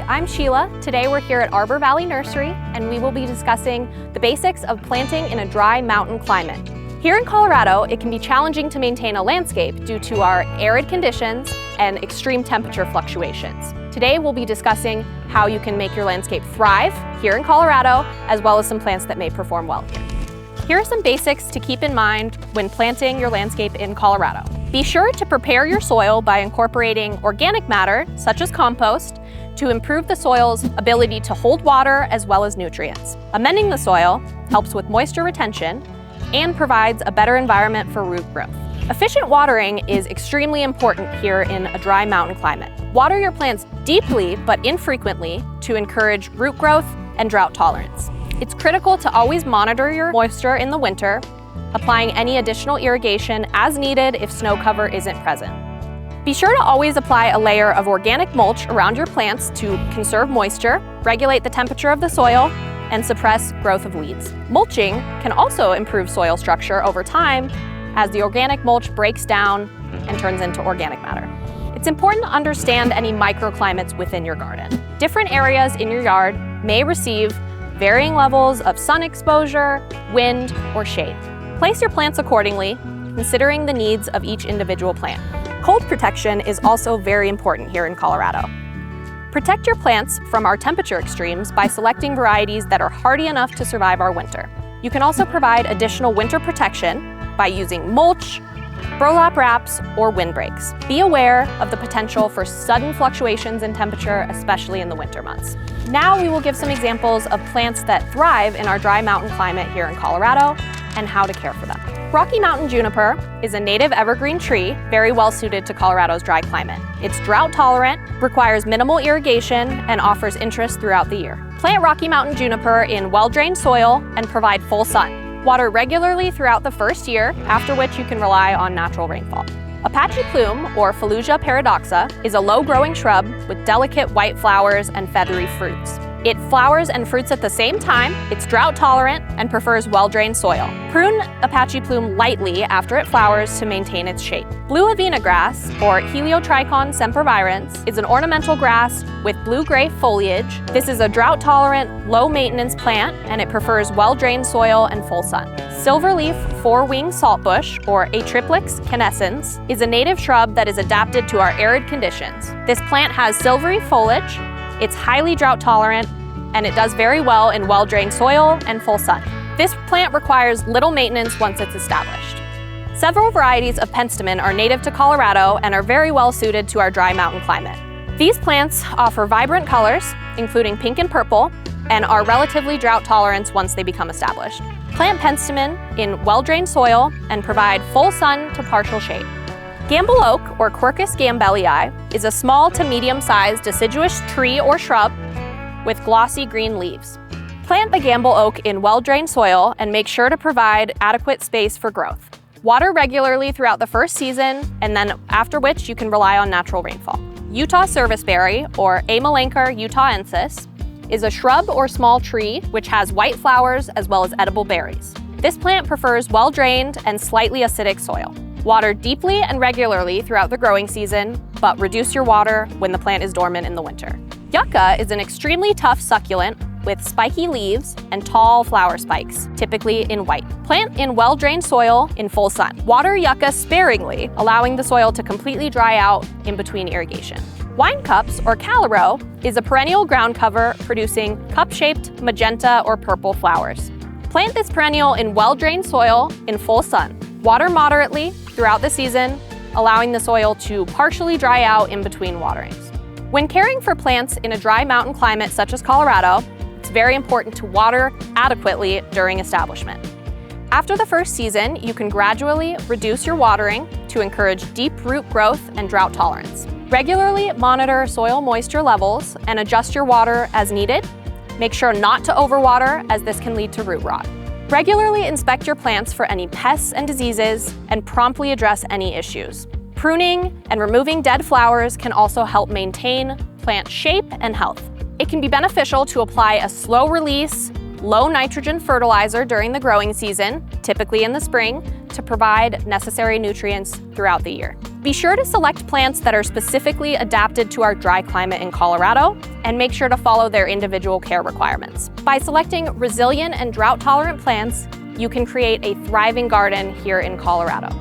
I'm Sheila. Today we're here at Arbor Valley Nursery and we will be discussing the basics of planting in a dry mountain climate. Here in Colorado, it can be challenging to maintain a landscape due to our arid conditions and extreme temperature fluctuations. Today we'll be discussing how you can make your landscape thrive here in Colorado, as well as some plants that may perform well here. Here are some basics to keep in mind when planting your landscape in Colorado. Be sure to prepare your soil by incorporating organic matter, such as compost, to improve the soil's ability to hold water as well as nutrients. Amending the soil helps with moisture retention and provides a better environment for root growth. Efficient watering is extremely important here in a dry mountain climate. Water your plants deeply but infrequently to encourage root growth and drought tolerance. It's critical to always monitor your moisture in the winter, applying any additional irrigation as needed if snow cover isn't present. Be sure to always apply a layer of organic mulch around your plants to conserve moisture, regulate the temperature of the soil, and suppress growth of weeds. Mulching can also improve soil structure over time as the organic mulch breaks down and turns into organic matter. It's important to understand any microclimates within your garden. Different areas in your yard may receive varying levels of sun exposure, wind, or shade. Place your plants accordingly, considering the needs of each individual plant. Cold protection is also very important here in Colorado. Protect your plants from our temperature extremes by selecting varieties that are hardy enough to survive our winter. You can also provide additional winter protection by using mulch, burlap wraps, or windbreaks. Be aware of the potential for sudden fluctuations in temperature, especially in the winter months. Now we will give some examples of plants that thrive in our dry mountain climate here in Colorado and how to care for them. Rocky Mountain juniper is a native evergreen tree very well suited to Colorado's dry climate. It's drought tolerant, requires minimal irrigation, and offers interest throughout the year. Plant Rocky Mountain juniper in well-drained soil and provide full sun. Water regularly throughout the first year, after which you can rely on natural rainfall. Apache plume, or Feluja paradoxa, is a low-growing shrub with delicate white flowers and feathery fruits. It flowers and fruits at the same time, it's drought-tolerant, and prefers well-drained soil. Prune Apache plume lightly after it flowers to maintain its shape. Blue avena grass, or Heliotrichon sempervirens, is an ornamental grass with blue-gray foliage. This is a drought-tolerant, low-maintenance plant, and it prefers well-drained soil and full sun. Silverleaf four-winged saltbush, or Atriplex canescens, is a native shrub that is adapted to our arid conditions. This plant has silvery foliage, it's highly drought tolerant, and it does very well in well-drained soil and full sun. This plant requires little maintenance once it's established. Several varieties of penstemon are native to Colorado and are very well suited to our dry mountain climate. These plants offer vibrant colors, including pink and purple, and are relatively drought tolerant once they become established. Plant penstemon in well-drained soil and provide full sun to partial shade. Gamble oak, or Quercus gambellii, is a small to medium-sized deciduous tree or shrub with glossy green leaves. Plant the gamble oak in well-drained soil and make sure to provide adequate space for growth. Water regularly throughout the first season, and then after which you can rely on natural rainfall. Utah serviceberry, or Amelanchier utahensis, is a shrub or small tree which has white flowers as well as edible berries. This plant prefers well-drained and slightly acidic soil. Water deeply and regularly throughout the growing season, but reduce your water when the plant is dormant in the winter. Yucca is an extremely tough succulent with spiky leaves and tall flower spikes, typically in white. Plant in well-drained soil in full sun. Water yucca sparingly, allowing the soil to completely dry out in between irrigation. Wine cups, or calero, is a perennial ground cover producing cup-shaped magenta or purple flowers. Plant this perennial in well-drained soil in full sun. Water moderately throughout the season, allowing the soil to partially dry out in between waterings. When caring for plants in a dry mountain climate such as Colorado, it's very important to water adequately during establishment. After the first season, you can gradually reduce your watering to encourage deep root growth and drought tolerance. Regularly monitor soil moisture levels and adjust your water as needed. Make sure not to overwater, as this can lead to root rot. Regularly inspect your plants for any pests and diseases and promptly address any issues. Pruning and removing dead flowers can also help maintain plant shape and health. It can be beneficial to apply a slow-release, low-nitrogen fertilizer during the growing season, typically in the spring, to provide necessary nutrients throughout the year. Be sure to select plants that are specifically adapted to our dry climate in Colorado, and make sure to follow their individual care requirements. By selecting resilient and drought-tolerant plants, you can create a thriving garden here in Colorado.